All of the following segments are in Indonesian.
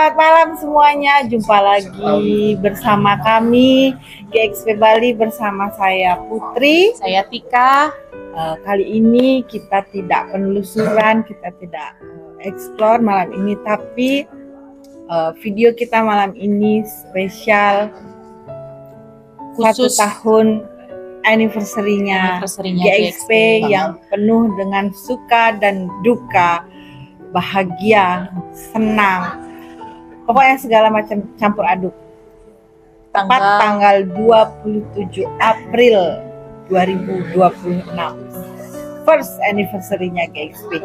Selamat malam semuanya, jumpa lagi bersama kami GXP Bali bersama saya Putri, saya Tika. Kali ini kita tidak penelusuran, kita tidak explore malam ini, tapi video kita malam ini spesial Khusus 1 tahun anniversary-nya GXP yang penuh dengan suka dan duka, bahagia, senang, pokoknya segala macam campur aduk. Tepat tanggal 27 April 2026, first anniversary-nya GXP.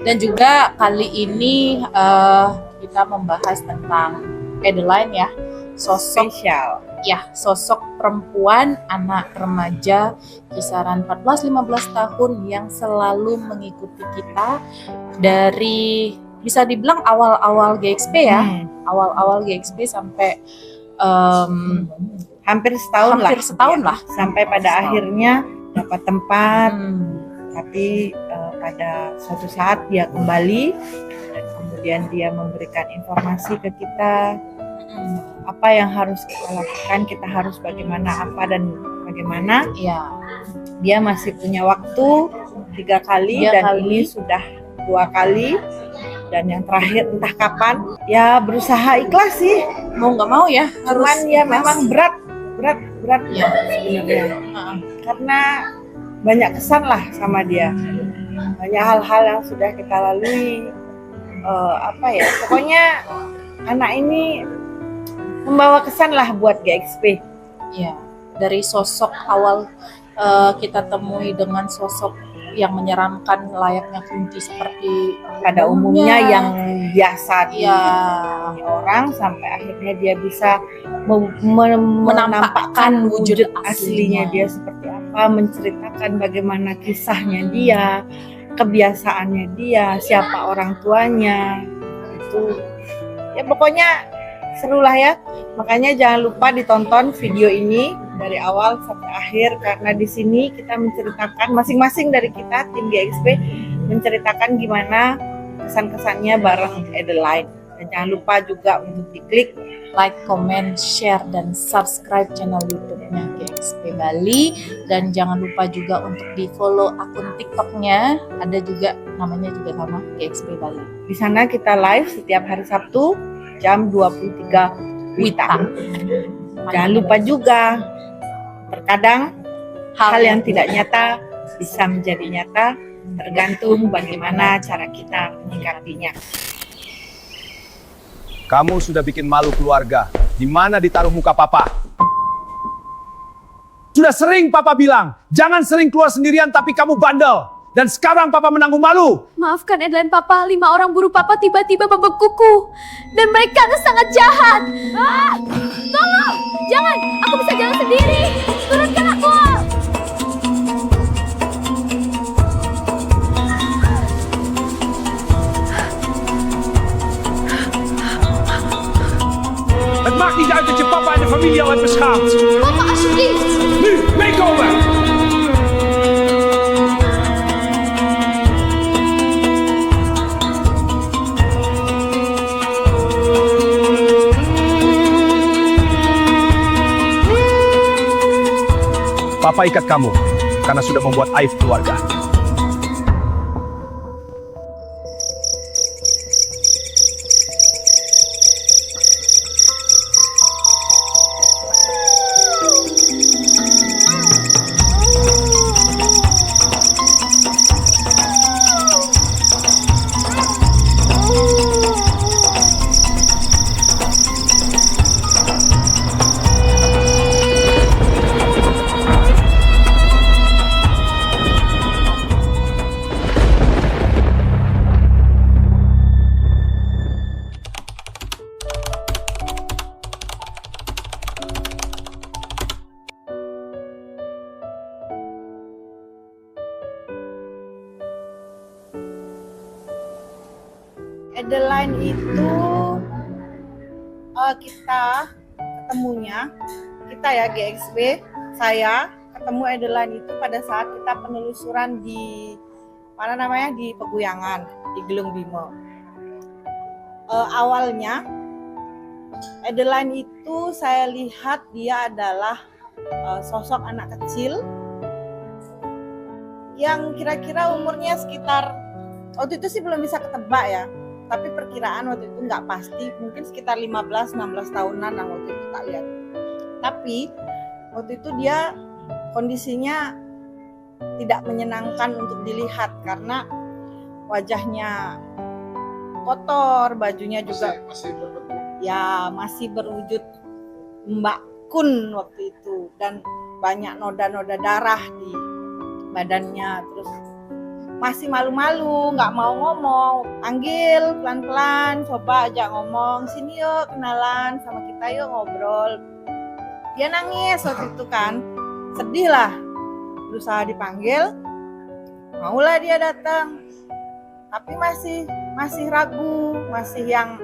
Dan juga kali ini kita membahas tentang Adeline ya, sosok spesial. Ya, sosok perempuan, anak remaja kisaran 14-15 tahun yang selalu mengikuti kita dari bisa dibilang awal-awal GXP ya. Awal-awal GXP sampai hampir setahun lah. Sampai pada akhirnya dapat tempat. Tapi pada suatu saat dia kembali dan kemudian dia memberikan informasi ke kita. Apa yang harus kita lakukan, kita harus bagaimana, apa dan bagaimana. Ya. Dia masih punya waktu 3 kali dan ini sudah 2 kali. Dan yang terakhir entah kapan. Ya berusaha ikhlas sih. Mau nggak mau ya. Cuman ya memang berat ya sebenarnya. Karena banyak kesan lah sama dia. Banyak hal-hal yang sudah kita lalui. Pokoknya anak ini membawa kesan lah buat GXP. Ya, dari sosok awal kita temui dengan sosok yang menyeramkan layaknya Kunti seperti pada umumnya yang biasa di orang, sampai akhirnya dia bisa menampakkan wujud aslinya dia seperti apa, menceritakan bagaimana kisahnya dia, kebiasaannya dia, siapa orang tuanya. Itu ya pokoknya seru lah ya. Makanya jangan lupa ditonton video ini dari awal sampai akhir, karena di sini kita menceritakan masing-masing dari kita tim GXP menceritakan gimana kesan-kesannya bareng Adeline. Dan jangan lupa juga untuk diklik like, comment, share, dan subscribe channel YouTube-nya GXP Bali. Dan jangan lupa juga untuk di follow akun TikTok-nya, ada juga namanya juga sama GXP Bali. Di sana kita live setiap hari Sabtu jam 23 WITA. Jangan lupa juga, terkadang hal yang tidak nyata bisa menjadi nyata, tergantung bagaimana cara kita menyikapinya. Kamu sudah bikin malu keluarga. Di mana ditaruh muka papa? Sudah sering papa bilang, jangan sering keluar sendirian tapi kamu bandel. Dan sekarang papa menanggung malu. Maafkan Adeline papa, 5 orang buruh papa tiba-tiba membekuku. Dan mereka tuh sangat jahat. Tolong, jangan, aku bisa jalan sendiri. Turunkan aku. Het maakt niet uit dat je papa en de familie al hebt beschaamd. Papa, alsjeblieft. Nu, meekomen! Papa ikat kamu, karena sudah membuat aib keluarga. Adeline itu kita ketemunya, kita ya GXP, saya ketemu Adeline itu pada saat kita penelusuran di di Peguyangan, di Gelung Bimo. Awalnya Adeline itu saya lihat dia adalah sosok anak kecil yang kira-kira umurnya sekitar, waktu itu sih belum bisa ketebak ya, tapi perkiraan waktu itu nggak pasti, mungkin sekitar 15-16 tahunan lah waktu itu tak lihat. Tapi waktu itu dia kondisinya tidak menyenangkan untuk dilihat karena wajahnya kotor, bajunya juga masih berwujud Mbak Kun waktu itu, dan banyak noda-noda darah di badannya. Terus masih malu-malu, nggak mau ngomong. Panggil pelan-pelan, coba ajak ngomong, sini yuk kenalan sama kita yuk ngobrol. Dia nangis waktu itu kan, sedih lah. Berusaha dipanggil, maulah dia datang, tapi masih ragu, masih yang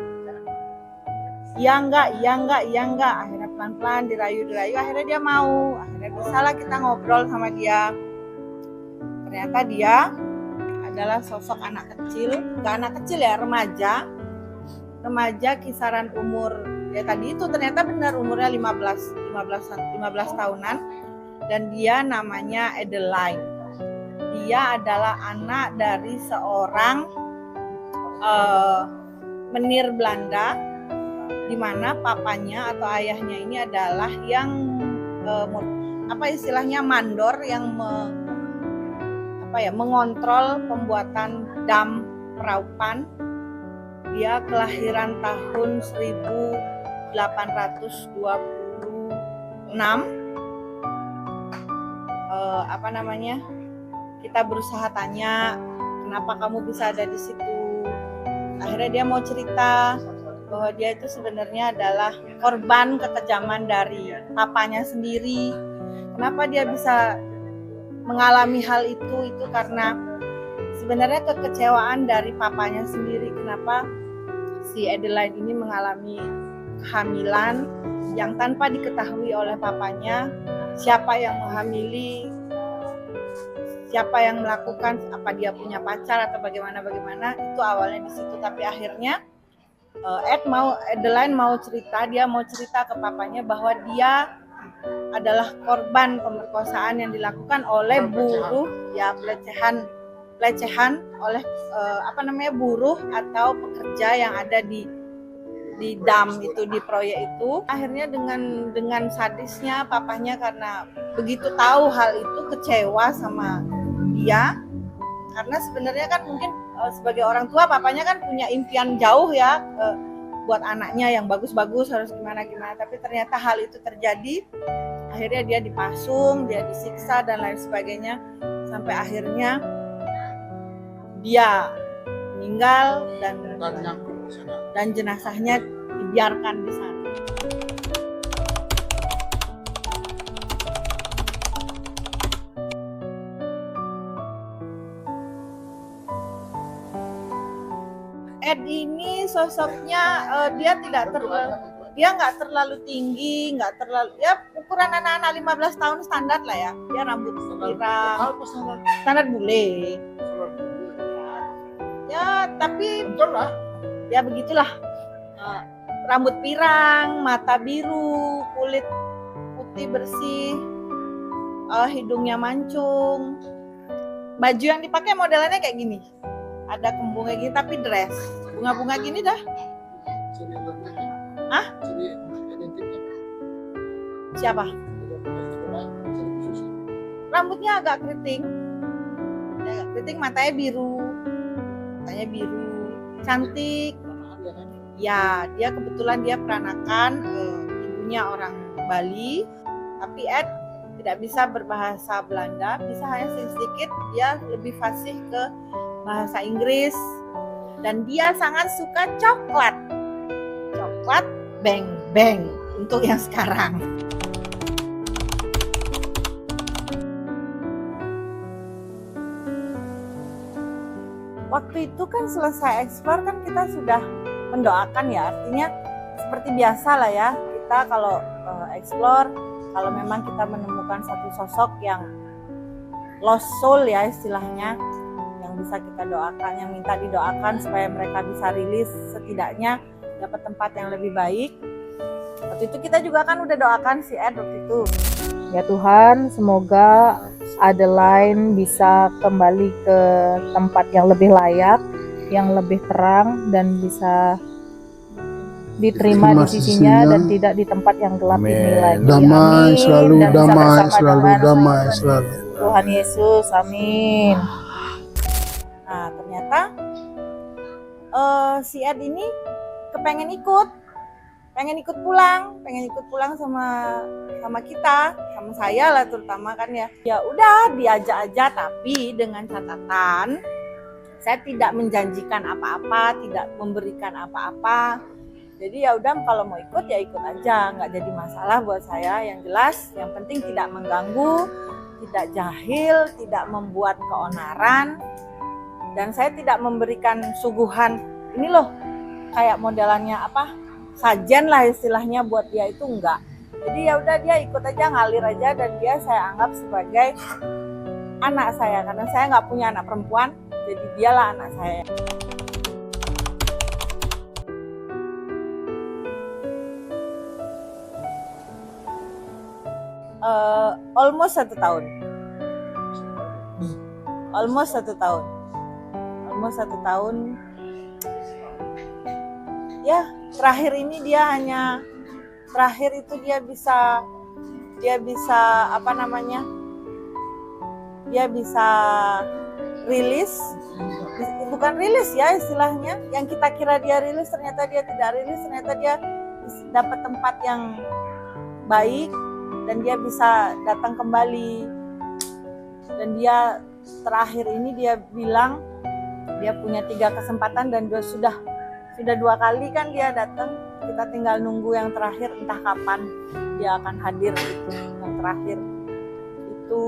iya enggak. Akhirnya pelan-pelan dirayu, akhirnya dia mau. Akhirnya bisalah kita ngobrol sama dia. Ternyata dia adalah sosok anak kecil, nggak anak kecil ya, remaja kisaran umur ya tadi itu ternyata benar umurnya 15 tahunan, dan dia namanya Adeline. Dia adalah anak dari seorang menir Belanda, di mana papanya atau ayahnya ini adalah yang istilahnya mandor, yang mengontrol pembuatan dam Praupan. Dia kelahiran tahun 1826. Kita berusaha tanya, kenapa kamu bisa ada di situ? Akhirnya dia mau cerita bahwa dia itu sebenarnya adalah korban kekejaman dari papanya sendiri. Kenapa dia bisa mengalami hal itu karena sebenarnya kekecewaan dari papanya sendiri. Kenapa si Adeline ini mengalami kehamilan yang tanpa diketahui oleh papanya, siapa yang menghamili, siapa yang melakukan, apa dia punya pacar atau bagaimana, itu awalnya di situ. Tapi akhirnya Adeline mau cerita ke papanya bahwa dia adalah korban pemerkosaan yang dilakukan oleh buruh, ya pelecehan oleh buruh atau pekerja yang ada di dam itu, di proyek itu. Akhirnya dengan sadisnya papanya, karena begitu tahu hal itu kecewa sama dia, karena sebenarnya kan mungkin sebagai orang tua papanya kan punya impian jauh ya buat anaknya yang bagus-bagus harus gimana, tapi ternyata hal itu terjadi. Akhirnya dia dipasung, dia disiksa dan lain sebagainya, sampai akhirnya dia meninggal dan jenazahnya dibiarkan di sana. Ed ini sosoknya dia nggak terlalu tinggi, nggak terlalu, ya ukuran anak-anak 15 tahun standar lah ya. Dia rambut pirang, standar bule. Ya tapi betul lah. Ya begitulah. Rambut pirang, mata biru, kulit putih bersih, hidungnya mancung. Baju yang dipakai modelannya kayak gini. Ada kembungnya gini tapi dress. Bunga-bunga gini dah. Siapa? Rambutnya agak keriting. Matanya biru. Cantik. Ya, dia kebetulan dia peranakan, ibunya orang Bali, tapi Ed tidak bisa berbahasa Belanda, bisa hanya sedikit, dia lebih fasih ke bahasa Inggris, dan dia sangat suka coklat beng untuk yang sekarang. Waktu itu kan selesai eksplor kan kita sudah mendoakan ya, artinya seperti biasa lah ya, kita kalau eksplor, kalau memang kita menemukan satu sosok yang lost soul ya istilahnya, yang bisa kita doakan, yang minta didoakan supaya mereka bisa rilis, setidaknya dapat tempat yang lebih baik. Waktu itu kita juga kan udah doakan si Ed waktu itu. Ya Tuhan, semoga Adeline bisa kembali ke tempat yang lebih layak, yang lebih terang, dan bisa diterima di sisinya dan tidak di tempat yang gelap ini lagi. Damai Amin. selalu, Dan bisa damai bersama selalu, dengan damai selalu. Tuhan Yesus, amin. Nah ternyata si Ed ini pengen ikut pulang sama kita, sama saya lah terutama kan ya. Ya udah diajak aja, tapi dengan catatan saya tidak menjanjikan apa-apa, tidak memberikan apa-apa. Jadi ya udah kalau mau ikut ya ikut aja, nggak jadi masalah buat saya. Yang jelas, yang penting tidak mengganggu, tidak jahil, tidak membuat keonaran, dan saya tidak memberikan suguhan. Ini loh kayak modelannya apa? Sajen lah istilahnya buat dia, itu enggak. Jadi ya udah dia ikut aja, ngalir aja, dan dia saya anggap sebagai anak saya karena saya nggak punya anak perempuan, jadi dialah anak saya. Almost 1 tahun. Almost satu tahun. Ya, terakhir ini dia bisa rilis, bukan rilis ya istilahnya, yang kita kira dia rilis ternyata dia tidak rilis, ternyata dia dapat tempat yang baik dan dia bisa datang kembali. Dan dia terakhir ini dia bilang dia punya 3 kesempatan dan sudah 2 kali kan dia datang. Kita tinggal nunggu yang terakhir, entah kapan dia akan hadir itu. Yang terakhir itu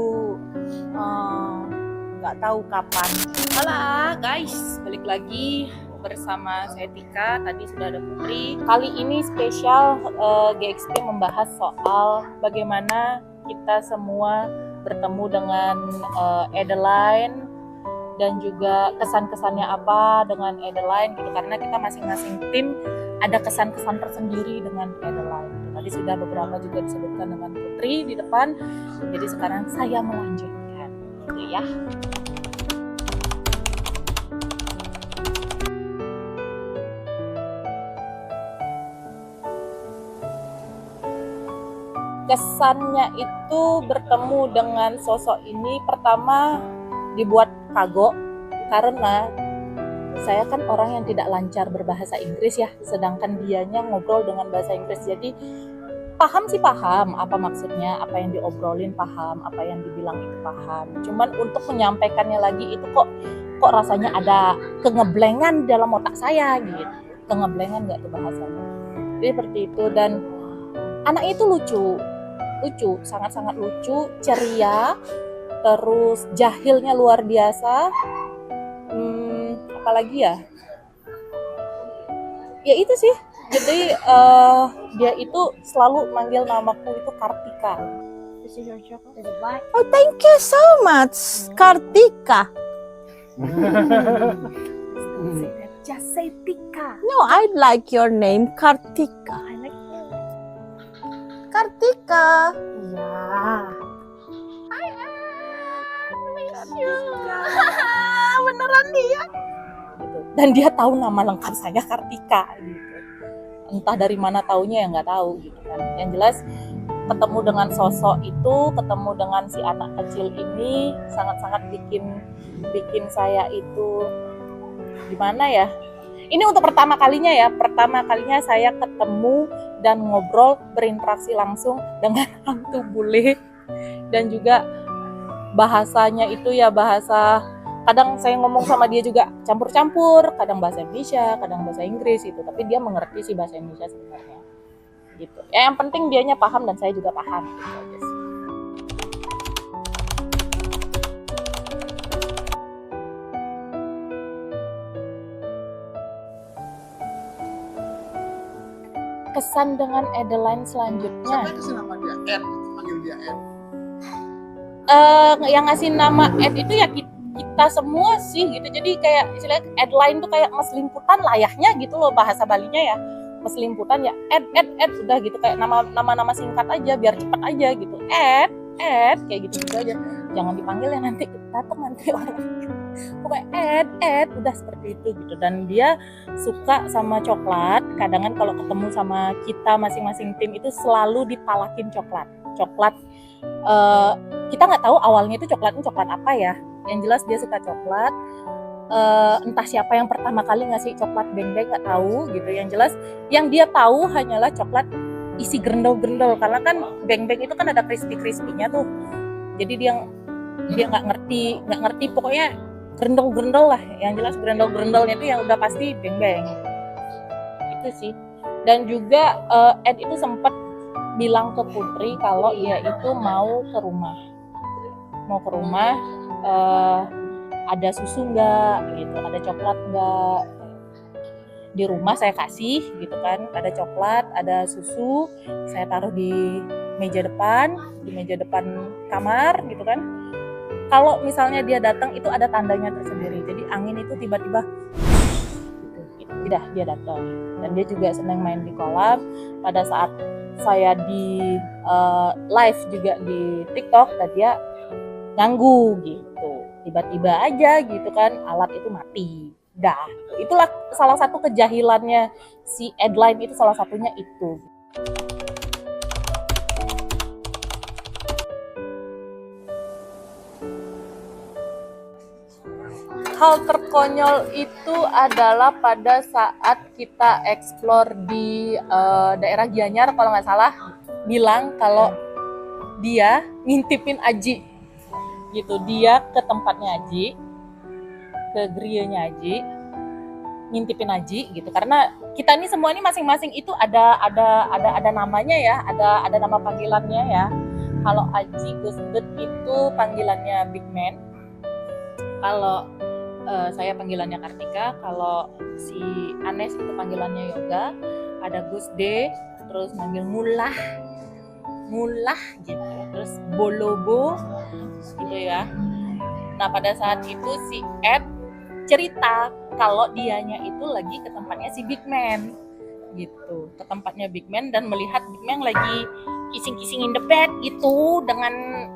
nggak tahu kapan. Halo guys, balik lagi bersama saya Tika. Tadi sudah ada Putri. Kali ini spesial GXP membahas soal bagaimana kita semua bertemu dengan Adeline dan juga kesan-kesannya apa dengan Adeline gitu, karena kita masing-masing tim ada kesan-kesan tersendiri dengan Adeline. Tadi sudah beberapa juga disebutkan dengan Putri di depan, jadi sekarang saya melanjutkan gitu ya. Kesannya itu bertemu dengan sosok ini pertama dibuat kagok karena saya kan orang yang tidak lancar berbahasa Inggris ya, sedangkan dianya ngobrol dengan bahasa Inggris, jadi paham sih paham apa maksudnya, apa yang diobrolin paham, apa yang dibilang itu paham, cuman untuk menyampaikannya lagi itu kok rasanya ada kengeblengan dalam otak saya gitu, kengeblengan nggak tuh bahasanya, jadi seperti itu. Dan anak itu lucu, sangat-sangat lucu, ceria, terus jahilnya luar biasa. Apalagi ya? Ya itu sih. Jadi dia itu selalu manggil namaku itu Kartika. Oh, thank you so much, Kartika. Just say Tika. No, I like your name, Kartika. I like you. Kartika. Ya. Beneran dia. Gitu. Dan dia tahu nama lengkap saya Kartika gitu. Entah dari mana taunya ya nggak tahu gitu kan. Yang jelas ketemu dengan sosok itu, ketemu dengan si anak kecil ini sangat-sangat bikin saya itu gimana ya? Ini untuk pertama kalinya saya ketemu dan ngobrol, berinteraksi langsung dengan hantu bule, dan juga bahasanya itu ya bahasa, kadang saya ngomong sama dia juga campur-campur, kadang bahasa Indonesia, kadang bahasa Inggris gitu, tapi dia mengerti sih bahasa Indonesia sebenarnya gitu. Ya yang penting dianya paham dan saya juga paham gitu aja sih. Kesan dengan Adeline selanjutnya. Siapa kasih nama dia? Ed, panggil dia Ed. Yang ngasih nama Ed itu ya kita semua sih gitu. Jadi kayak istilahnya Adeline tuh kayak mas limputan layaknya gitu loh bahasa Balinya ya. selimputan ya Ed udah gitu, kayak nama singkat aja biar cepet aja gitu, Ed kayak gitu aja, jangan dipanggil ya nanti datang nanti orang, pokoknya Ed udah seperti itu gitu. Dan dia suka sama coklat, kadang kalau ketemu sama kita masing-masing tim itu selalu dipalakin coklat. Kita nggak tahu awalnya itu coklat apa ya, yang jelas dia suka coklat. Entah siapa yang pertama kali ngasih coklat Beng-Beng nggak tahu gitu, yang jelas yang dia tahu hanyalah coklat isi gerendol-gerendol, karena kan Beng-Beng itu kan ada crispy-crispy-nya tuh, jadi dia nggak ngerti pokoknya gerendol-gerendol lah, yang jelas gerendol-gerendolnya itu yang udah pasti Beng-Beng itu sih. Dan juga Ed itu sempat bilang ke Putri kalau dia itu mau ke rumah ada susu nggak gitu, ada coklat nggak. Di rumah saya kasih gitu kan, ada coklat, ada susu, saya taruh di meja depan kamar gitu kan. Kalau misalnya dia datang itu ada tandanya tersendiri, jadi angin itu tiba-tiba gitu, udah dia datang. Dan dia juga senang main di kolam. Pada saat saya di live juga di TikTok, dan dia ganggu gitu, tiba-tiba aja gitu kan alat itu mati. Dah, itulah salah satu kejahilannya si Edline, itu salah satunya itu. Hal terkonyol itu adalah pada saat kita explore di daerah Gianyar kalau nggak salah, bilang kalau dia ngintipin Aji gitu, dia ke tempatnya Aji, ke grienya Aji, ngintipin Aji gitu, karena kita ini semua ini masing-masing itu ada namanya ya, ada nama panggilannya ya. Kalau Aji Gusdut itu panggilannya Big Man, kalau saya panggilannya Kartika, kalau si Anes itu panggilannya Yoga, ada Gusde, terus manggil Mulah gitu, terus Bolobo gitu ya. Nah pada saat itu si Ed cerita kalau dianya itu lagi ke tempatnya si Big Man gitu, ke tempatnya Big Man, dan melihat Big Man lagi kissing in the bed gitu dengan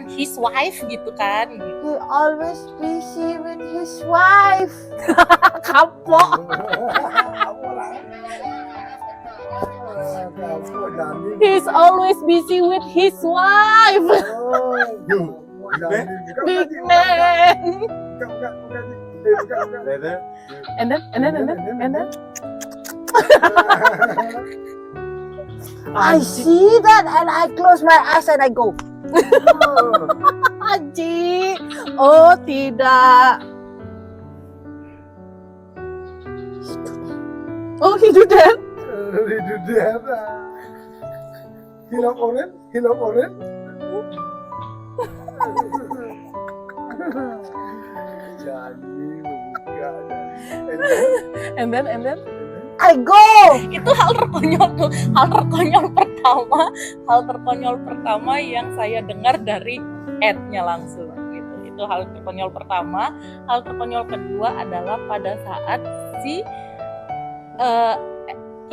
his wife gitu kan gitu. He always busy with his wife. Kapok. He's always busy with his wife. Big Man. And then. I see that and I close my eyes and I go. Aji, oh tidak. Oh he do that. Hilang oren. Jadi buka. And then. I go. Itu hal terkonyol pertama yang saya dengar dari Ed-nya langsung gitu. Itu hal terkonyol pertama. Hal terkonyol kedua adalah pada saat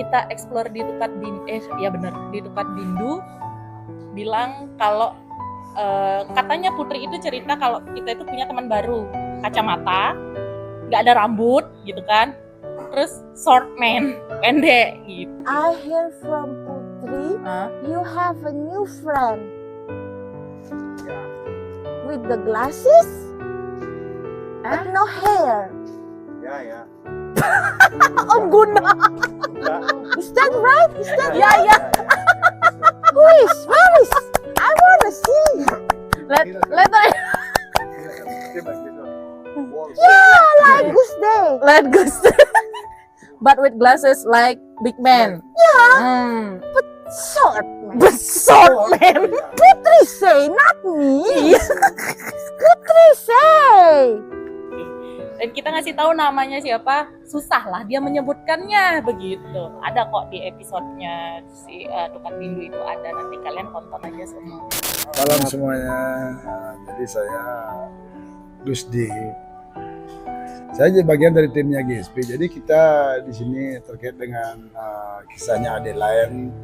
kita explore di Tukat Bindu bilang kalau katanya Putri itu cerita kalau kita itu punya teman baru, kacamata, nggak ada rambut gitu kan, terus short man, pendek gitu. I hear from Putri, you have a new friend with the glasses, but no hair. Ya. Om Guna. Is that right? Ya. Where is? I wanna see. Later. Yeah, like Gusde. Let go. But with glasses like Big Man. Yeah. Short man. Short man. Putri say, not me. Putri say. Dan kita ngasih tahu namanya siapa, susah lah dia menyebutkannya begitu. Ada kok di episodenya si Tukat Bindu itu ada, nanti kalian tonton aja semua. Malam semuanya. Jadi saya Gusdi. Saya jadi bagian dari timnya GSP. Jadi kita di sini terkait dengan kisahnya Adeline.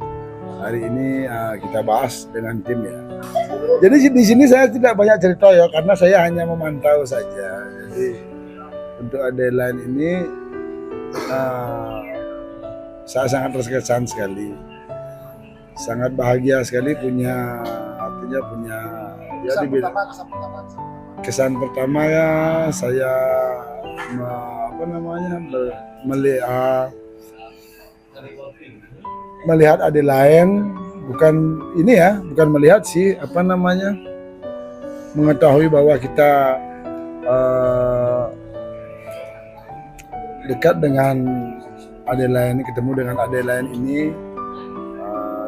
Hari ini kita bahas dengan tim ya. Jadi di sini saya tidak banyak cerita ya, karena saya hanya memantau saja. Jadi untuk Adeline ini saya sangat terkesan sekali, sangat bahagia sekali punya, artinya punya. Ya, kesan pertama ya saya melihat Adeline, bukan ini ya, bukan melihat sih, mengetahui bahwa kita dekat dengan Adeline, ketemu dengan Adeline ini,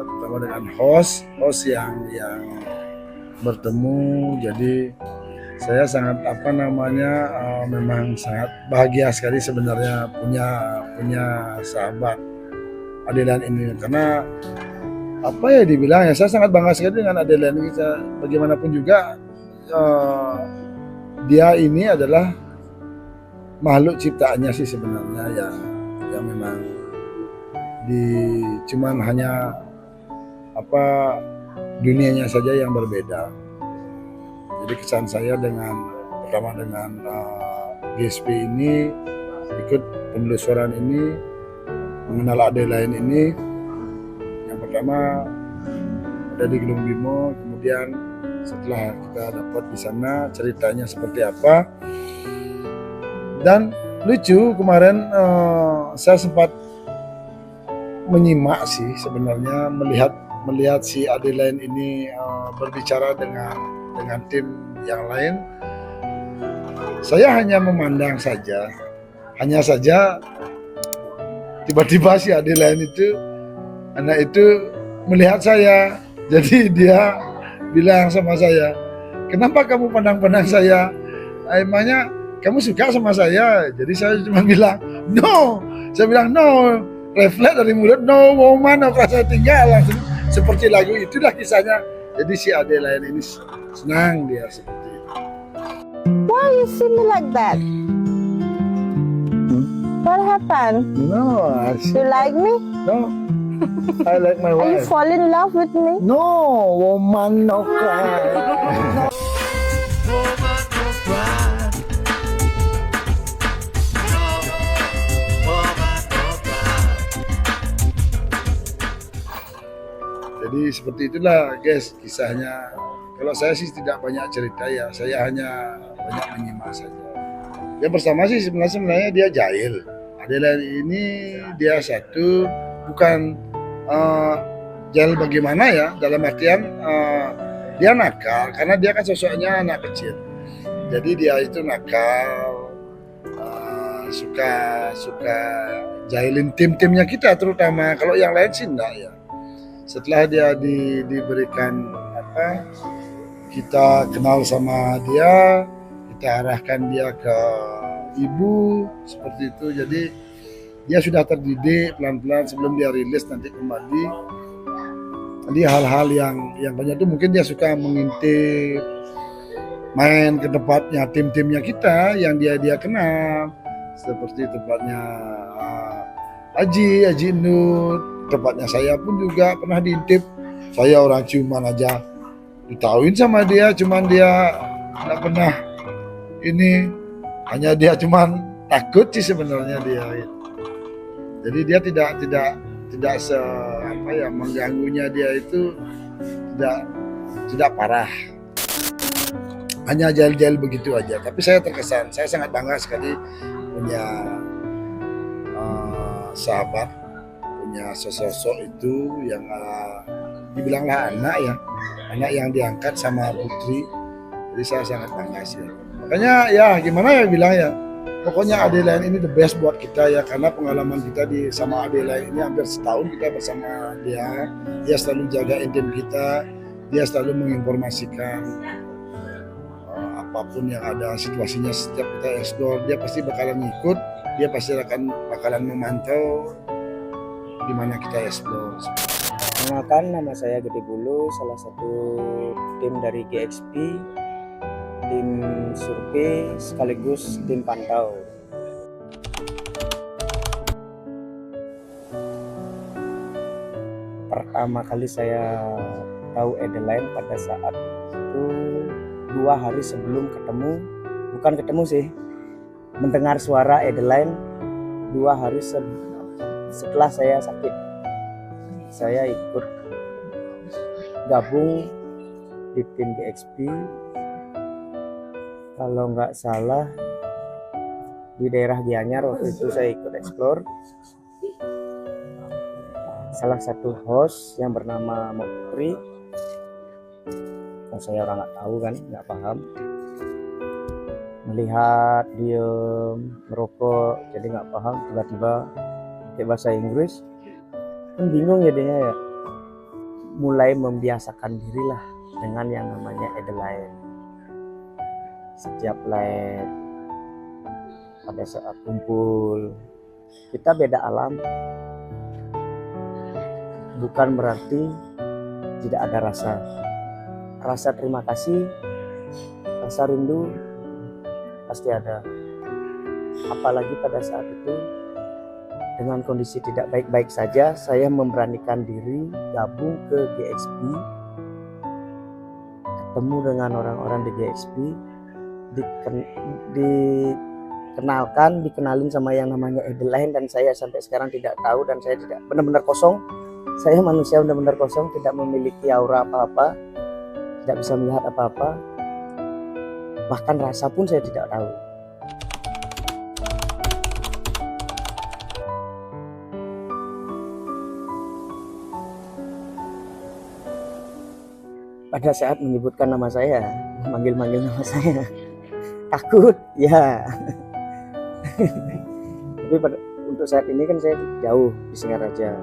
ketemu dengan host yang bertemu. Jadi saya sangat memang sangat bahagia sekali sebenarnya punya sahabat Adeline ini, karena dibilang ya, saya sangat bangga sekali dengan Adeline ini. Bagaimanapun juga dia ini adalah makhluk ciptaannya sih sebenarnya yang memang cuman hanya dunianya saja yang berbeda. Jadi kesan saya pertama dengan GSP ini, ikut penelusuran ini, mengenal Adeline ini. Yang pertama ada di Gunung Bimo, kemudian setelah kita dapat di sana ceritanya seperti apa. Dan lucu, kemarin saya sempat menyimak sih sebenarnya, melihat si Adeline ini berbicara dengan tim yang lain. Saya hanya memandang saja, tiba-tiba si Adeline itu, anak itu melihat saya. Jadi dia bilang sama saya, "Kenapa kamu pandang-pandang saya? Emangnya kamu suka sama saya?" Jadi saya cuma bilang, "No." Saya bilang, "No." Refleks dari mulut, "No woman of rasa tinggal." Langsung seperti lagu, itulah kisahnya. Jadi si Adeline ini senang dia seperti itu. Why you see me like that? What happened? No, You like me? no. I like my Are you wife. fall in love with me? No, woman of cry. Jadi seperti itulah guys kisahnya. Kalau saya sih tidak banyak cerita ya, saya hanya banyak menyimak saja. Yang pertama sih sebenarnya dia jahil. Adeline ini dia bukan jahil bagaimana ya, dalam artian dia nakal, karena dia kan sosoknya anak kecil. Jadi dia itu nakal, suka jahilin tim-timnya kita terutama. Kalau yang lain sih enggak ya. Setelah dia diberikan kita kenal sama dia, kita arahkan dia ke ibu seperti itu. Jadi dia sudah terdidik pelan-pelan sebelum dia rilis nanti kembali. Jadi hal-hal yang banyak itu mungkin dia suka mengintip, main ke tempatnya tim-timnya kita yang dia kenal, seperti tempatnya Haji Nur. Tempatnya saya pun juga pernah diintip. Saya orang ciuman aja ditahuin sama dia, cuman dia nggak pernah ini, hanya dia cuman takut sih sebenarnya dia. Jadi dia tidak mengganggunya, dia itu tidak parah, hanya jahil-jahil begitu aja. Tapi saya terkesan, saya sangat bangga sekali punya sahabat, punya sosok itu yang dibilanglah anak yang diangkat sama putri. Jadi saya sangat bangga sih. Makanya ya gimana ya bilang ya, pokoknya Adeline ini the best buat kita ya, karena pengalaman kita sama Adeline ini hampir setahun kita bersama dia. Dia selalu jaga tim kita, dia selalu menginformasikan apapun yang ada situasinya. Setiap kita explore, dia pasti bakalan ngikut, dia pasti bakalan memantau di mana kita explore. Perkenalkan, nama saya Gede Bulu, salah satu tim dari GXP, tim survei sekaligus tim pantau. pertama kali saya tahu Adeline pada saat itu 2 hari sebelum bukan ketemu sih, mendengar suara Adeline 2 hari setelah saya sakit. Saya ikut gabung di tim GXP, kalau nggak salah di daerah Gianyar. Waktu itu saya ikut explore. Salah satu host yang bernama Mbak Putri, yang saya orang nggak tahu kan, nggak paham, melihat dia merokok jadi nggak paham, tiba-tiba pakai bahasa Inggris, kan bingung jadinya ya. Mulai membiasakan dirilah dengan yang namanya Adeline. Setiap live, pada saat kumpul, kita beda alam, bukan berarti tidak ada rasa terima kasih, rasa rindu pasti ada. Apalagi pada saat itu dengan kondisi tidak baik-baik saja, saya memberanikan diri gabung ke GXP, ketemu dengan orang-orang di GXP, dikenalin sama yang namanya Adeline, dan saya sampai sekarang tidak tahu, dan saya tidak, benar-benar kosong. Saya manusia benar-benar kosong, tidak memiliki aura apa-apa, tidak bisa melihat apa-apa, bahkan rasa pun saya tidak tahu. Pada saat menyebutkan nama saya, manggil-manggil nama saya, takut ya. Tapi untuk saat ini kan saya jauh di Singaraja,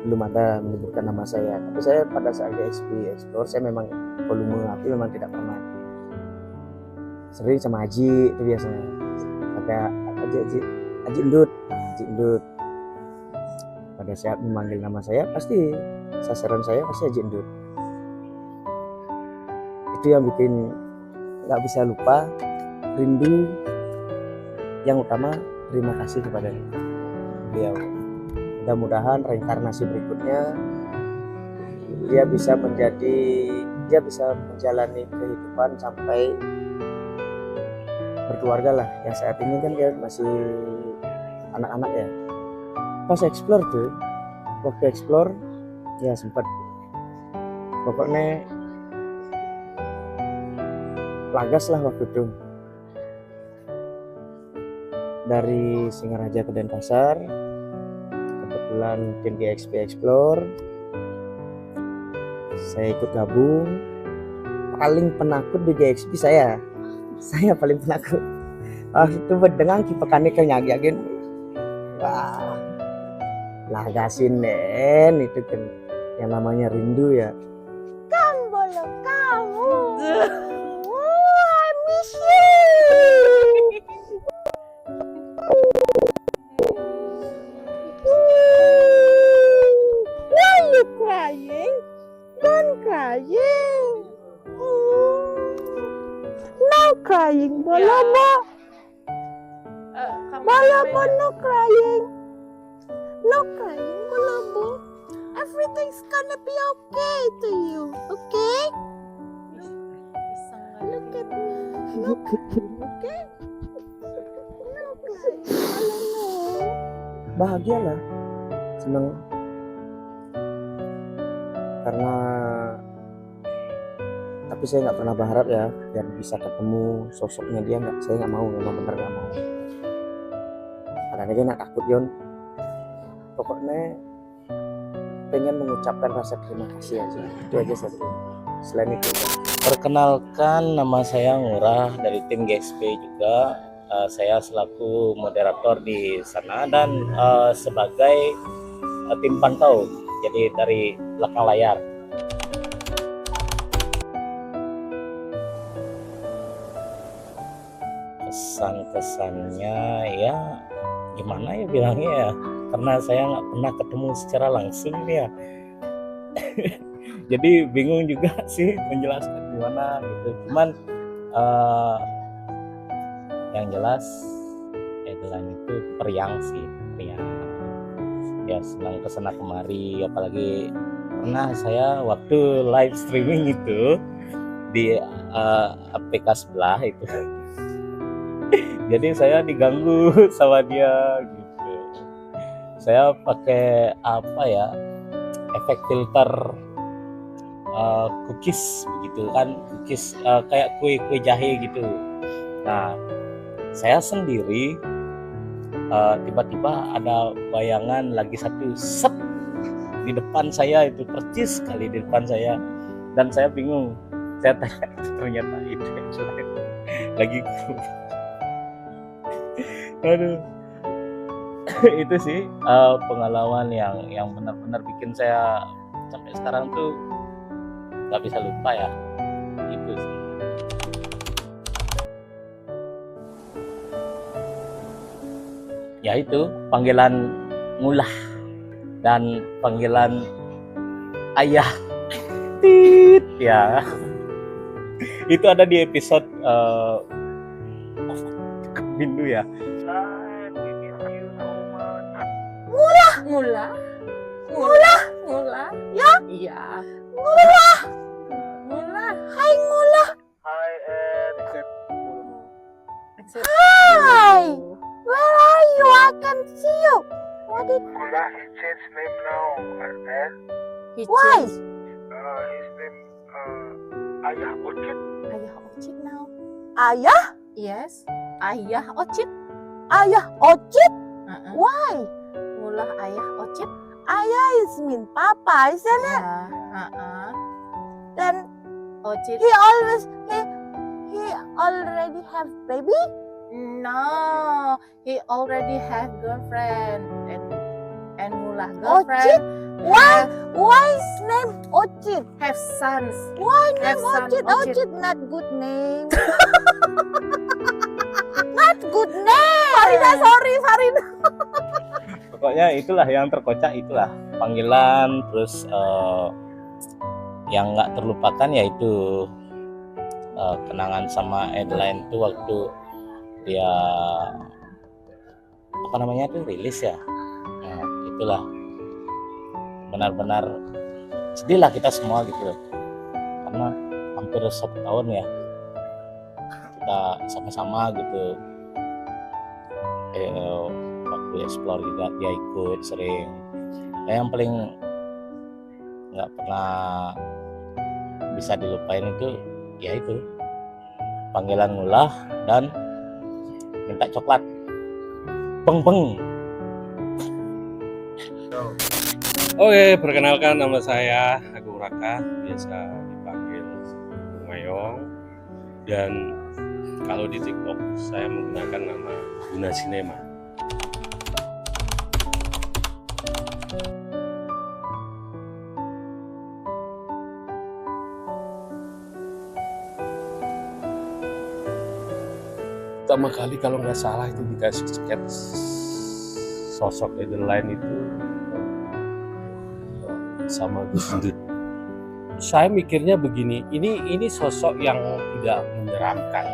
belum ada menyebutkan nama saya. Tapi saya pada saat di Explore, saya memang volume api memang tidak pernah. Sering sama Haji itu biasanya, ada Haji Indut. Pada saat memanggil nama saya, pasti sasaran saya pasti Haji Indut. Itu yang bikin nggak bisa lupa, rindu. Yang utama terima kasih kepada beliau. Mudah-mudahan reinkarnasi berikutnya dia bisa menjalani kehidupan sampai berkeluarga lah. Yang saat ini kan dia masih anak-anak ya. Pas explore tuh, waktu explore ya sempat, pokoknya lagas lah waktu itu. Dari Singaraja ke Denpasar, kebetulan tim GXP Explore, saya ikut gabung. Paling penakut di GXP saya paling penakut. Waktu itu berdengang kipekane kenyagin, wah, lagasin den, itu kan yang namanya rindu ya. Kambolo kamu. I miss you. Why you crying? Don't crying. No crying, Bolobo. Bolobo, no crying. No crying, Bolobo. Everything's gonna be okay to you, okay? Look at me. No crying, okay? No crying, Bolobo. Bahagia lah, seneng, karena tapi saya nggak pernah berharap ya biar bisa ketemu sosoknya dia, saya nggak mau, memang bener nggak mau. Karena dia nggak takut Yon, pokoknya pengen mengucapkan rasa terima kasih aja, itu aja satu. Selain itu, perkenalkan, nama saya Ngurah dari tim GXP juga. Saya selaku moderator di sana dan sebagai tim pantau, jadi dari belakang layar. Kesan-kesannya ya gimana ya bilangnya ya, karena saya nggak pernah ketemu secara langsung ya. Jadi bingung juga sih menjelaskan gimana gitu. Cuman yang jelas Adeline itu periang sih, periang. ya senang kesana kemari, apalagi pernah saya waktu live streaming itu di APK sebelah itu jadi saya diganggu sama dia gitu. Saya pakai apa ya, efek filter cookies begitu kan, cookies kayak kue jahe gitu. Nah saya sendiri tiba-tiba ada bayangan lagi satu set di depan saya, itu percis sekali di depan saya, dan saya bingung. Saya tanya, ternyata itu lagi aduh itu sih pengalaman yang benar-benar bikin saya sampai sekarang tuh nggak bisa lupa ya, gitu sih. Ya itu panggilan ngulah dan panggilan ayah tit ya. Itu ada di episode Bindu ya. Ngula. Ya? Iya. Ngula. Hai Ngula. Except Hi. Where are you? I can see you. What did He changed name now, and he Why? changed his name Ayah Ocit. Ayah Ocit now. Ayah? Yes. Ayah Ocit. Ayah Ocit? Uh-uh. Why? Ngulah Ayah Ocit. Ayah is mean Papa, isn't it? Ya. Uh-uh. Then Ocit. he already have baby? No, he already have girlfriend and ngulah girlfriend. Why? Why is name Ocit? Have sons. Why name Have son, Ocit? Ocit. Ocit not good name. Not good name. Farida, sorry Farida. Pokoknya itulah yang terkocak, itulah panggilan. Terus yang nggak terlupakan yaitu kenangan sama Adeline tuh waktu dia apa namanya tuh rilis ya. Nah, itulah benar-benar sedih lah kita semua gitu loh, karena hampir 1 tahun ya kita sama-sama gitu. Waktu explore juga dia ikut sering. Yang paling nggak pernah bisa dilupain itu ya itu panggilan ngulah dan minta coklat. Peng. Oke, perkenalkan nama saya Agung Raka, biasa dipanggil Bung Mayong. Dan kalau di TikTok saya menggunakan nama Guna Cinema. Pertama kali kalau nggak salah itu dikasih sketch sosok Adeline itu sama Gus Dur. Saya mikirnya begini, ini sosok yang tidak menyeramkan.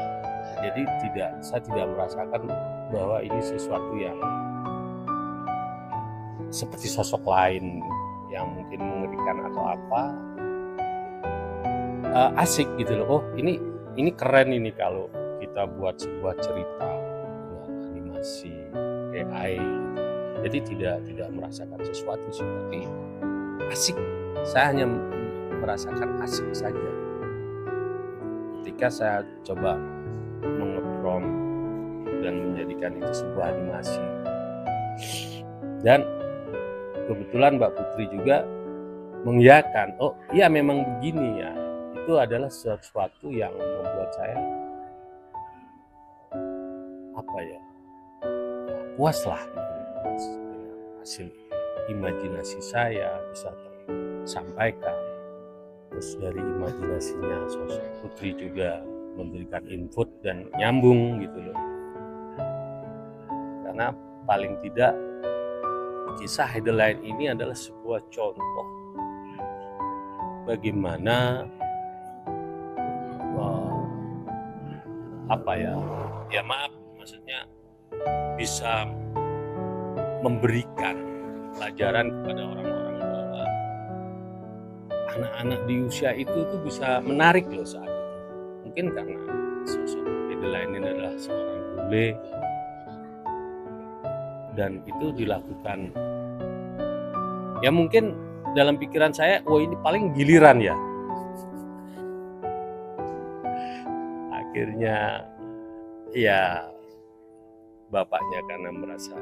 Jadi saya tidak merasakan bahwa ini sesuatu yang seperti sosok lain yang mungkin mengerikan atau apa. Asik gitu loh. Oh, ini keren ini kalau kita buat sebuah cerita dengan animasi AI. Jadi tidak merasakan sesuatu sih, tapi asik. Saya hanya merasakan asik saja ketika saya coba mengeprom dan menjadikan itu sebuah animasi. Dan kebetulan Mbak Putri juga mengiyakan, oh iya memang begini ya. Itu adalah sesuatu yang membuat saya puas lah dengan hasil imajinasi saya bisa tersampaikan. Terus dari imajinasinya sosok Putri juga memberikan input dan nyambung gitu loh. Karena paling tidak kisah Adeline ini adalah sebuah contoh bagaimana maksudnya bisa memberikan pelajaran kepada orang-orang bahwa anak-anak di usia itu tuh bisa menarik loh saat itu. Mungkin karena sosok Adeline ini adalah seorang bule dan itu dilakukan. Ya mungkin dalam pikiran saya, wah ini paling giliran ya. Akhirnya ya bapaknya karena merasa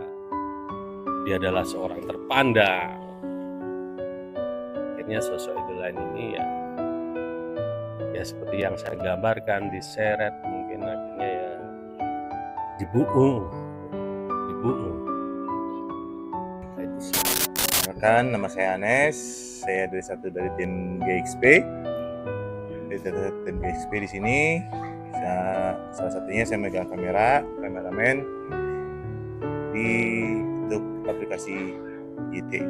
dia adalah seorang terpandang, akhirnya sosok Adeline ini ya seperti yang saya gambarkan, diseret, mungkin akhirnya ya dibunuh. Perkenalkan, nama saya Anes, saya dari tim GXP. Dari tim GXP di sini, salah satunya saya megang kameramen di untuk aplikasi IT.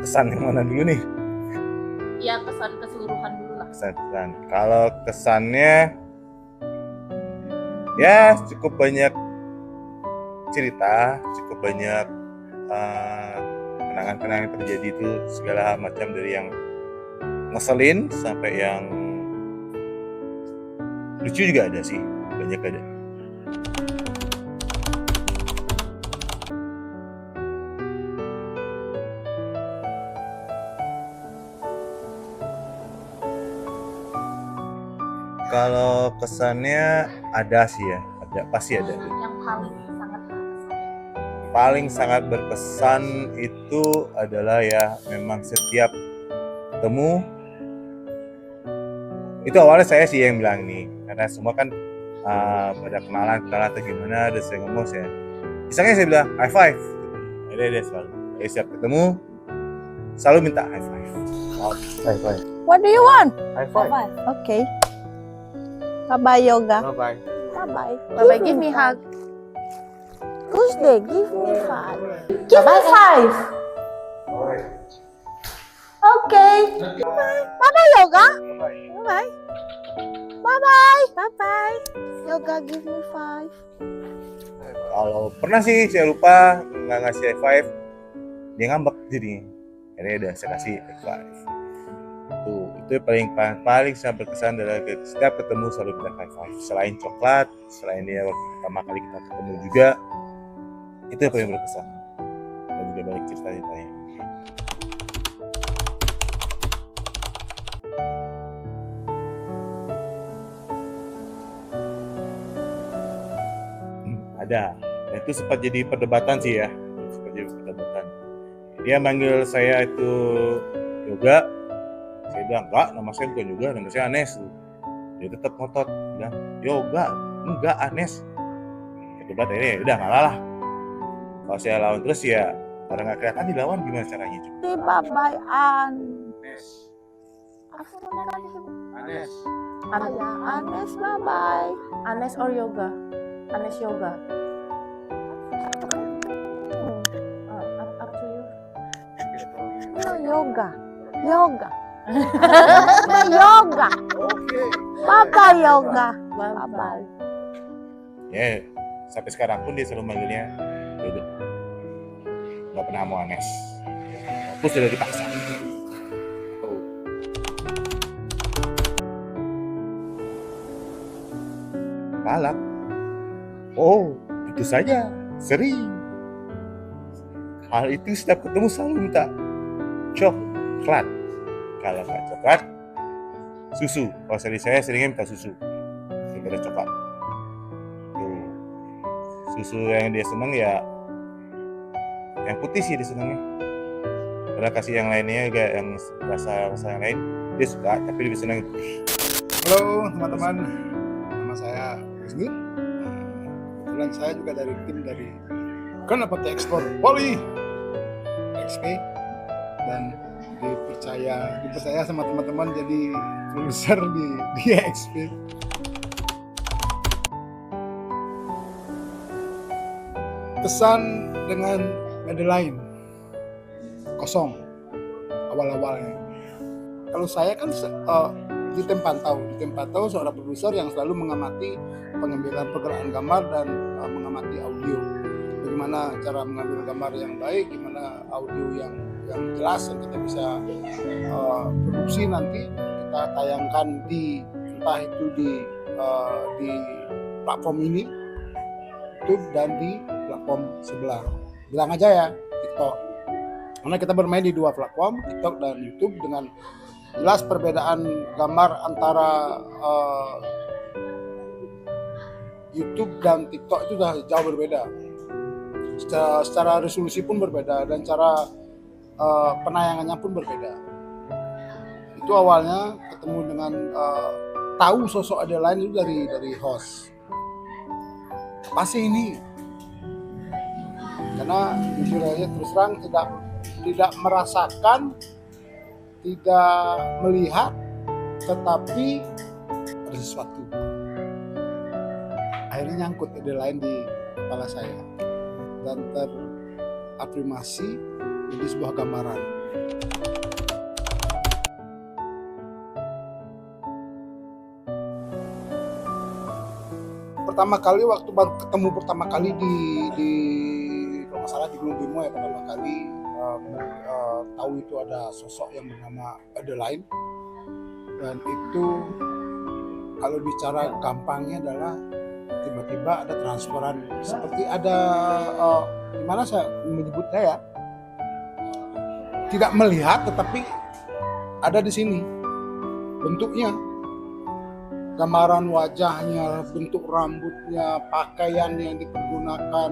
Kesan yang mana dulu nih? Ya, kesan keseluruhan dulu lah. Kesan. Kalau kesannya ya cukup banyak cerita, cukup banyak kenangan-kenangan yang terjadi itu segala macam, dari yang ngeselin sampai yang lucu juga ada sih, banyak ada. Kalau kesannya ada sih ya, pasti ada. Yang Paling sangat berkesan itu adalah ya memang setiap ketemu itu awalnya saya sih yang bilang nih, karena semua kan pada kenalan atau gimana, ada saya ngomong misalnya saya bilang high five, ada selalu. Jadi setiap ketemu selalu minta high five. Bye bye. What do you want? High five. Okay. Bye-bye, Yoga. Bye bye. Bye-bye. Bye-bye, give me hug. Tuesday, give me 5. Give me 5. Okay. Bye-bye, Yoga. Bye-bye. Bye-bye. Bye-bye. Yoga, give me 5. Kalau pernah sih saya lupa nggak ngasih high five, dia ngambek jadinya. Akhirnya udah saya kasih high five. Itu paling sangat berkesan adalah setiap ketemu selalu minta high five. Selain coklat, selain dia waktu pertama kali kita ketemu juga, itu yang paling berkesan. Dan juga banyak cerita-ceritanya. Ada. Dan itu sempat jadi perdebatan sih ya. Dia manggil saya itu Yoga. Saya bilang, enggak, nama saya bukan Yoga, nama saya Anes. Dia tetap ngotot, bilang, Yoga, enggak, Anes. Debat ini, udah ngalah lah. Kalau saya lawan terus ya, orang nggak kelihatan dilawan, gimana caranya juga. Bye-bye, Anes. Anes. Anes, bye-bye. Anes or Yoga? Anes Yoga. Up to you. No, Yoga. Yoga. Yoga. Bye-bye, Yoga. Bye-bye. Ya, sampai sekarang pun dia selalu manggilnya Yoga. Nggak pernah mau Anes. Aku sudah dipaksa. Galak. Oh, itu saja. Sering. Hal itu setiap ketemu selalu minta coklat. Kalau nggak coklat, susu. Kalau saya seringnya minta susu daripada coklat. Tuh. Susu yang dia senang ya yang putih sih dia senangnya. Kalau kasih yang lainnya juga yang rasa yang lain dia suka, tapi lebih senang itu. Halo teman-teman, nama saya Wisnu. Kebetulan saya juga dari tim dari Kanapati Ekspor Poli XP dan dipercaya sama teman-teman jadi produser di XP. Kesan dengan Adeline kosong awal-awalnya. Kalau saya kan di tim pantau seorang produser yang selalu mengamati pengambilan pergerakan gambar dan mengamati audio. Bagaimana cara mengambil gambar yang baik, gimana audio yang jelas yang kita bisa produksi nanti kita tayangkan di entah itu di platform ini YouTube dan di platform sebelah. Bilang aja ya TikTok. Karena kita bermain di dua platform, TikTok dan YouTube, dengan jelas perbedaan gambar antara YouTube dan TikTok itu sudah jauh berbeda. Secara resolusi pun berbeda dan cara penayangannya pun berbeda. Itu awalnya ketemu dengan tahu sosok Adeline itu dari host. Apa sih ini? Karena jujur aja terus terang tidak merasakan, tidak melihat, tetapi ada sesuatu. Akhirnya nyangkut Adeline di kepala saya dan terafirmasi jadi sebuah gambaran. Pertama kali waktu baru ketemu pertama kali di kalau nggak salah di Gunung Bimo ya, pertama kali tahu itu ada sosok yang bernama Adeline, dan itu kalau bicara gampangnya adalah tiba-tiba ada transferan seperti ada gimana saya menyebutnya ya, tidak melihat tetapi ada di sini bentuknya, gambaran wajahnya, bentuk rambutnya, pakaian yang dipergunakan,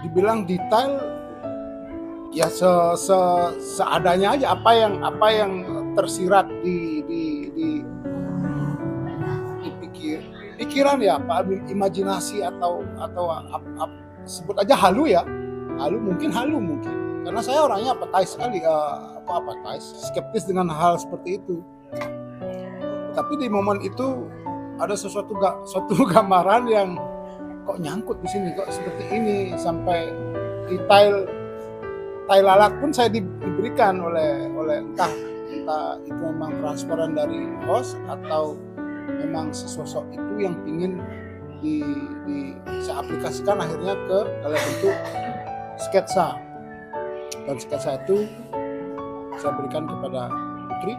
dibilang detail ya seadanya aja, apa yang tersirat di pikiran ya, apa imajinasi atau sebut aja halu mungkin karena saya orangnya apatis sekali, skeptis dengan hal seperti itu. Tapi di momen itu ada suatu gambaran yang kok nyangkut di sini, kok seperti ini, sampai detail tai lalat pun saya diberikan oleh entah itu memang transparan dari host atau memang sesosok itu yang ingin saya aplikasikan akhirnya ke dalam bentuk sketsa, dan sketsa itu saya berikan kepada Putri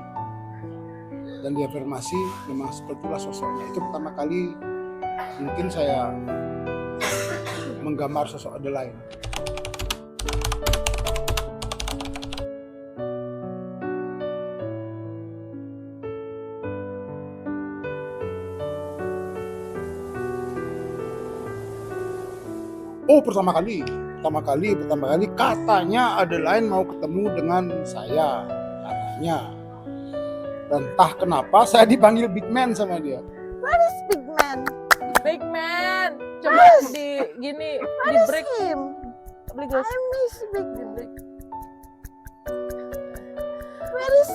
dan diafirmasi memang sepertilah sosoknya. Itu pertama kali mungkin saya menggambar sosok Adeline. Oh, pertama kali katanya Adeline mau ketemu dengan saya, katanya. Dan entah kenapa saya dipanggil Big Man sama dia. Where is Big Man? Big Man, coba di break. Him? I miss Big Man. Where is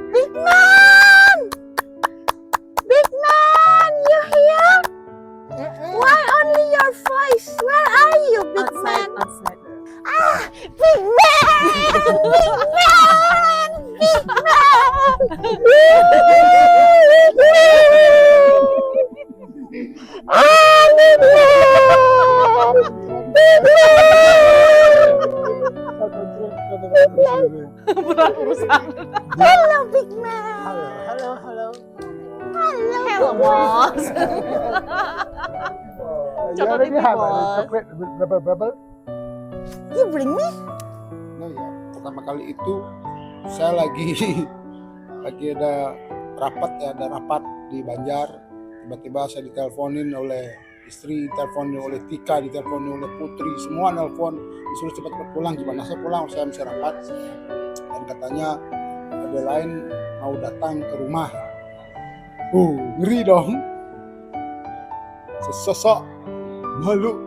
Big Man? Big Man, you here? Why only your voice? Where are you, Big Man? Outside. Ah, Big Man! Big Man! Big Man! Ah, Big Man! Big Man! Berurusan. Hello, Big Man! Halo. Hello, Bos. Coba already have Bos. chocolate bubble. You bring me? Nah ya, pertama kali itu saya lagi ada rapat di Banjar. Tiba-tiba saya diteleponin oleh istri, diteleponin oleh Tika, diteleponin oleh Putri, semua nelpon disuruh cepat-cepat pulang. Gimana saya pulang? Saya masih rapat. Dan katanya Adeline mau datang ke rumah. Ngeri dong. Sesosok makhluk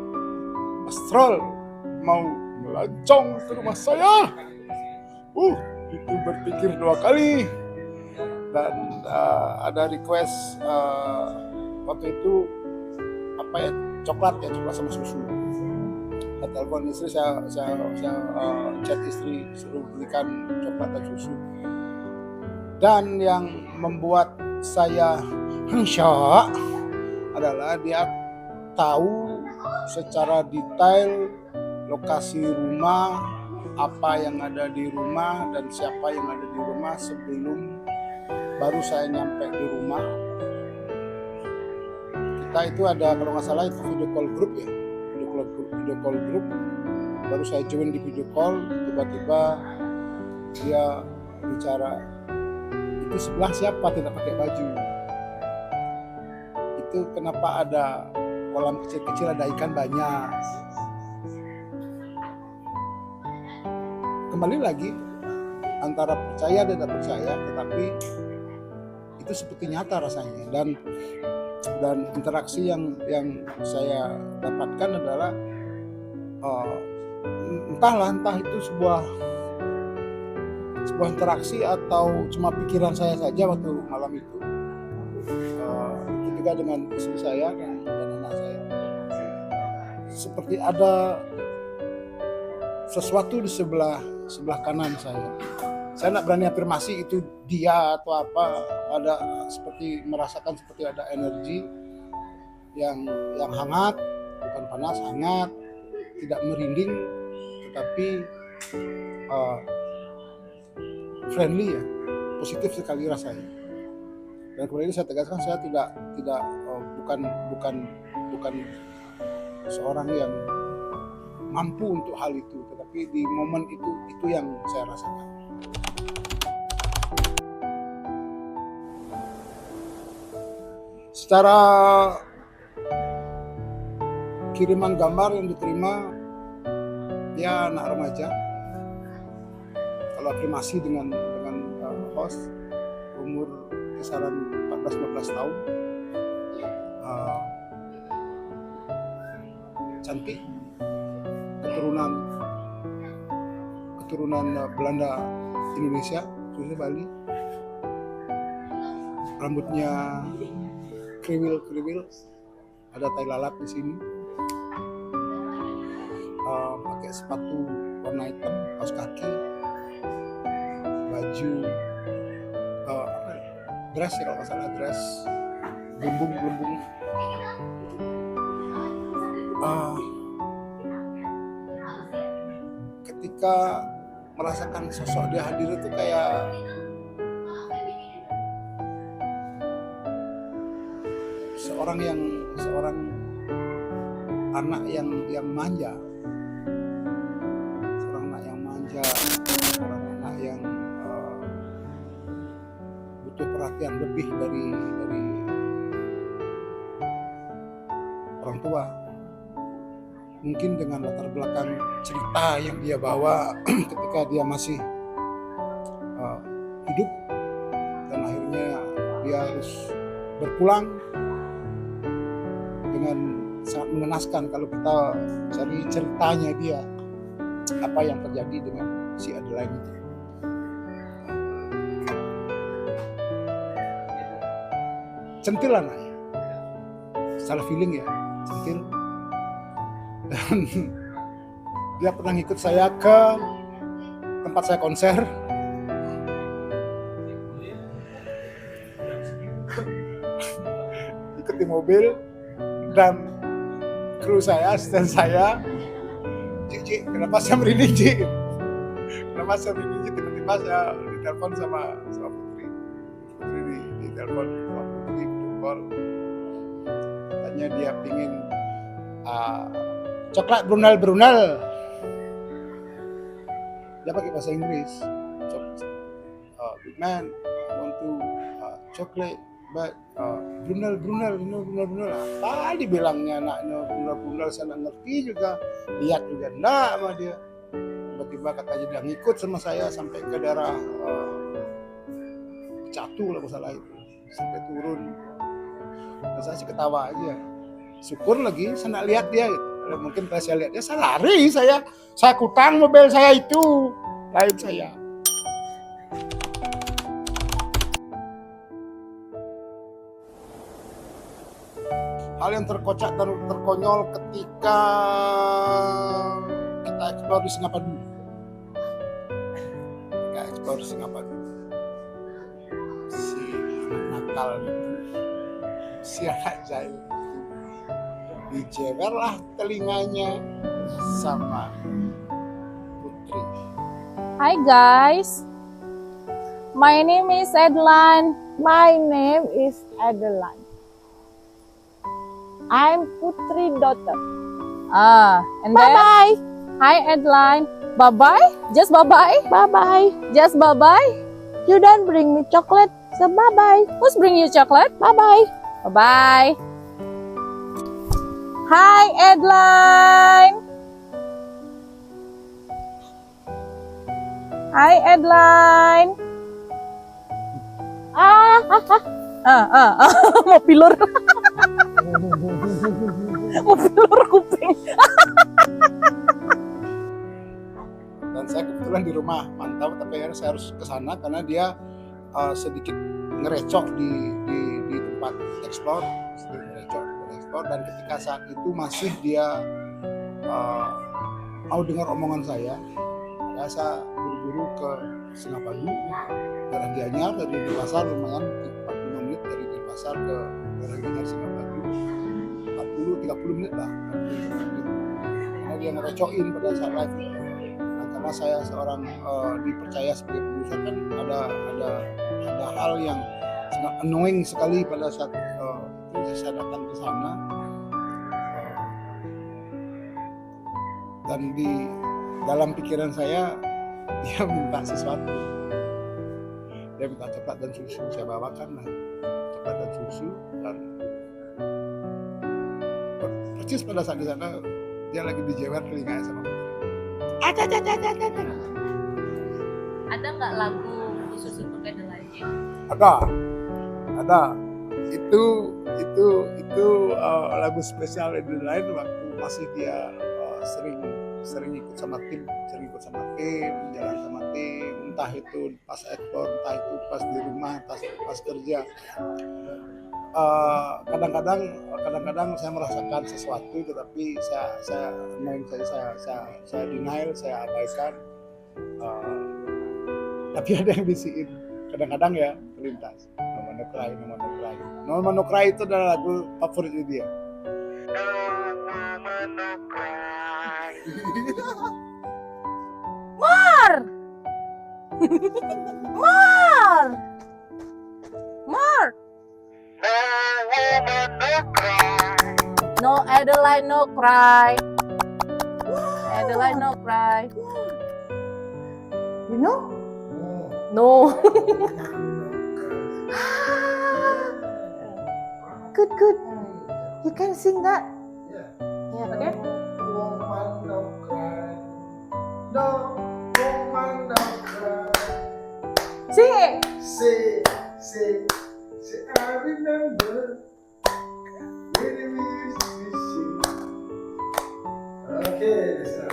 astral mau melancong ke rumah saya. Itu berpikir 2 kali. Dan ada request waktu itu coklat sama susu. Saya telepon istri, saya chat istri suruh belikan coklat dan susu. Dan yang membuat saya syok adalah dia tahu secara detail lokasi rumah, apa yang ada di rumah dan siapa yang ada di rumah sebelum baru saya nyampe di rumah. Kita itu ada, kalau nggak salah itu video call group ya, video call group. Baru saya join di video call, tiba-tiba dia bicara, itu sebelah siapa tidak pakai baju? Itu kenapa ada kolam kecil-kecil, ada ikan banyak? Kembali lagi antara percaya dan tidak percaya, tetapi itu seperti nyata rasanya. Dan interaksi yang saya dapatkan adalah entah itu sebuah interaksi atau cuma pikiran saya saja waktu malam itu. Itu juga dengan istri saya dan anak saya. Seperti ada sesuatu di sebelah kanan saya. Saya tidak berani afirmasi itu dia atau apa. Ada seperti merasakan seperti ada energi yang hangat, bukan panas, hangat, tidak merinding, tetapi friendly ya, positif sekali rasanya. Dan kemudian saya tegaskan saya bukan seorang yang mampu untuk hal itu, tetapi di momen itu yang saya rasakan. Secara kiriman gambar yang diterima, dia anak remaja. Kalau afirmasi dengan host umur kisaran 14-15 tahun, cantik, keturunan Belanda Indonesia, khususnya Bali. Rambutnya kriwil, ada tai lalat di sini. Pakai sepatu warna hitam, kaos kaki, baju dress ya kalau nggak salah, dress gelembung. Ketika merasakan sosok dia hadir itu kayak seorang anak yang manja, seorang anak yang butuh perhatian lebih dari orang tua. Mungkin dengan latar belakang cerita yang dia bawa ketika dia masih hidup, dan akhirnya dia harus berpulang. Dengan sangat mengenaskan kalau kita cari ceritanya dia, apa yang terjadi dengan si Adeline itu. Centil anaknya, secara feeling ya, centil. Dan dia pernah ikut saya ke tempat saya konser. Ikut di mobil, dan kru saya, asisten saya, Ji, kenapa saya merinding, Ji? Kenapa saya merinding, Ji? Tiba-tiba saya ditelepon sama Putri. Putri ditelepon sama Putri, call. Katanya dia pingin coklat Brunel. Dia pakai bahasa Inggris. Big man, I want to chocolate, but Brunel. Apa dibilangnya anaknya Brunel, saya nggak ngerti juga. Lihat juga enggak sama dia. Tiba-tiba katanya dia ngikut sama saya sampai ke daerah Catu lah masalah itu. Sampai turun. Dan saya sih ketawa aja. Syukur lagi saya nggak lihat dia gitu. Mungkin kalau saya lihat dia, saya lari, saya kutang mobil saya itu, lain saya. Hal yang terkocak dan terkonyol ketika kita explore di Singapura dulu. Kita explore di Singapura dulu. Si anak nakal itu, si anak jahil itu, dijewerlah telinganya sama Putri. Hi guys, my name is Adeline. My name is Adeline. I'm Putri daughter. And then bye. Hi Adeline. Bye bye. Just bye bye. Bye bye. Just bye bye. You don't bring me chocolate, so bye bye. Who's bring you chocolate? Bye bye. Bye bye. Hi Adeline. Hi Adeline. Mau pilur. Mau pilur kuping. Dan saya kebetulan di rumah mantau, tapi akhirnya saya harus ke sana karena dia sedikit ngerecok di tempat explore, sedikit ngerecok di explore, dan ketika saat itu masih dia mau dengar omongan saya buru-buru ke Singapura. Daerah Gianyar dari Denpasar lumayan 45 menit dari Denpasar ke daerah Gianyar Singapura 30 menit lah. Karena dia ngerecokin pada saat live. Nah, karena saya seorang dipercaya sebagai produser, kan ada hal yang sangat annoying sekali pada saat saya datang ke sana. Dan di dalam pikiran saya dia minta sesuatu. Dia minta coklat dan susu, saya bawakan lah coklat dan susu, dan persis pada saat di sana dia lagi dijewer telinganya sama Putri. Ada nggak lagu khusus untuk Adeline? Ada. Itu lagu spesial Adeline waktu masih dia sering ikut sama tim, jalan sama tim, entah itu pas ekspor, entah itu pas di rumah, pas kerja. Kadang-kadang saya merasakan sesuatu, tetapi saya denial, saya abaikan. Tapi ada yang bisikin, kadang-kadang ya terlintas. No Man No Cry itu adalah lagu favorit dia. Mar. No Adeline, no cry. Adeline, no cry. You know? No. Good. You can sing that. Yeah, okay. Woman don't cry. No, woman don't cry. Sing it. Say, I remember when we used to sing. Okay, listen.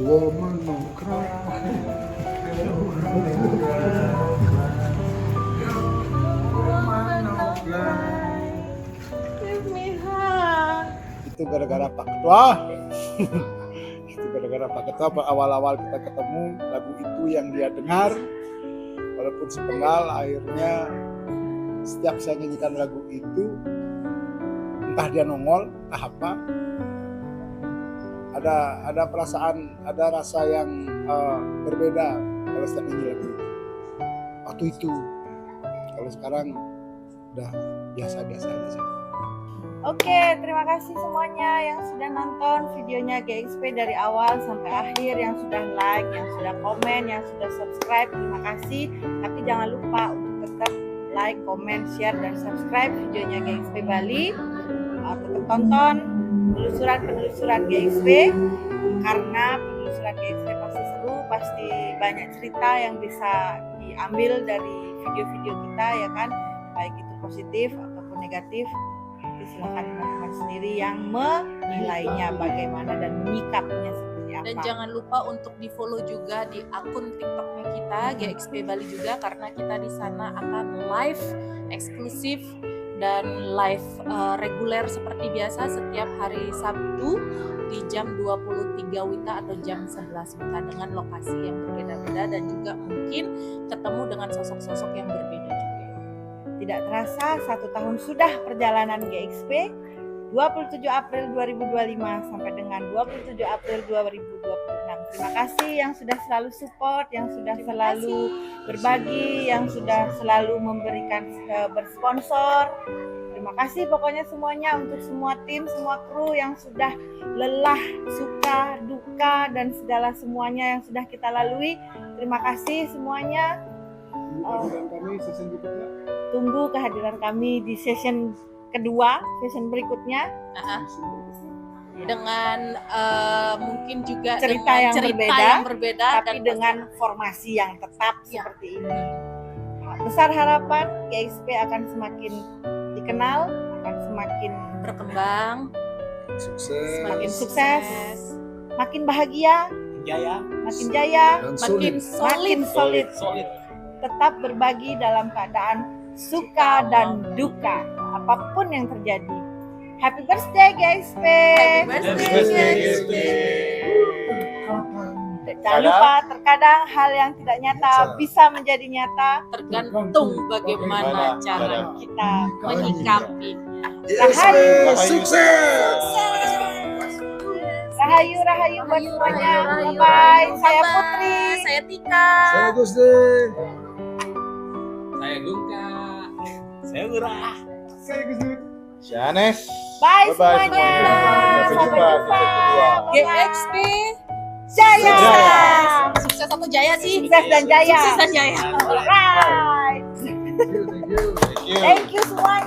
Woman don't cry. Give me hug. Itu gara-gara Pak Ketua. Itu gara-gara Pak Ketua, awal-awal kita ketemu, lagu itu yang dia dengar, walaupun sepenggal, akhirnya setiap saya nyanyikan lagu itu, entah dia nongol, entah apa, ada perasaan, ada rasa yang berbeda kalau setiap nyanyi lagu itu. Waktu itu, kalau sekarang udah biasa-biasa aja. Oke, terima kasih semuanya yang sudah nonton videonya GXP dari awal sampai akhir, yang sudah like, yang sudah komen, yang sudah subscribe. Terima kasih. Tapi jangan lupa untuk tetap like, komen, share, dan subscribe videonya GXP Bali. Tetap tonton penelusuran GXP, karena penelusuran GXP pasti seru, pasti banyak cerita yang bisa diambil dari video-video kita, ya kan, baik itu positif ataupun negatif. Silahkan teman-teman sendiri yang menilainya bagaimana dan menyikapinya seperti apa. Dan jangan lupa untuk di follow juga di akun TikToknya kita GXP Bali juga, karena kita di sana akan live eksklusif dan live reguler seperti biasa setiap hari Sabtu di jam 23 WITA atau jam 11 WITA dengan lokasi yang berbeda-beda dan juga mungkin ketemu dengan sosok-sosok yang berbeda juga. Tidak terasa 1 tahun sudah perjalanan GXP, 27 April 2025 sampai dengan 27 April 2026. Terima kasih yang sudah selalu support, yang sudah selalu berbagi, yang sudah selalu memberikan bersponsor. Terima kasih pokoknya semuanya untuk semua tim, semua kru yang sudah lelah, suka, duka, dan segala semuanya yang sudah kita lalui. Terima kasih semuanya. Kami season berikutnya. Tunggu kehadiran kami di session kedua, session berikutnya. Dengan mungkin juga cerita dengan yang berbeda, dan tapi dengan formasi yang tetap seperti ini. Besar harapan GXP akan semakin dikenal, akan semakin berkembang, semakin sukses, makin bahagia, makin jaya, Dan makin solid. Tetap berbagi dalam keadaan suka dan duka, apapun yang terjadi. Happy birthday GXP! Happy birthday GXP! Jangan lupa, terkadang hal yang tidak nyata bisa menjadi nyata tergantung bagaimana cara kita menyikapi. Rahayu, sukses! Rahayu buat semuanya. Bye. Saya Putri. Saya Tika. Saya Gusti. Saya Gungka. Saya Urah. Saya Gusti. Shanes. Bye semuanya. Sampai jumpa di sesi kedua. GXP Jaya. sukses atau jaya sih? Sukses dan jaya. Sukses dan jaya. Alright. Thank you. Thank you semuanya.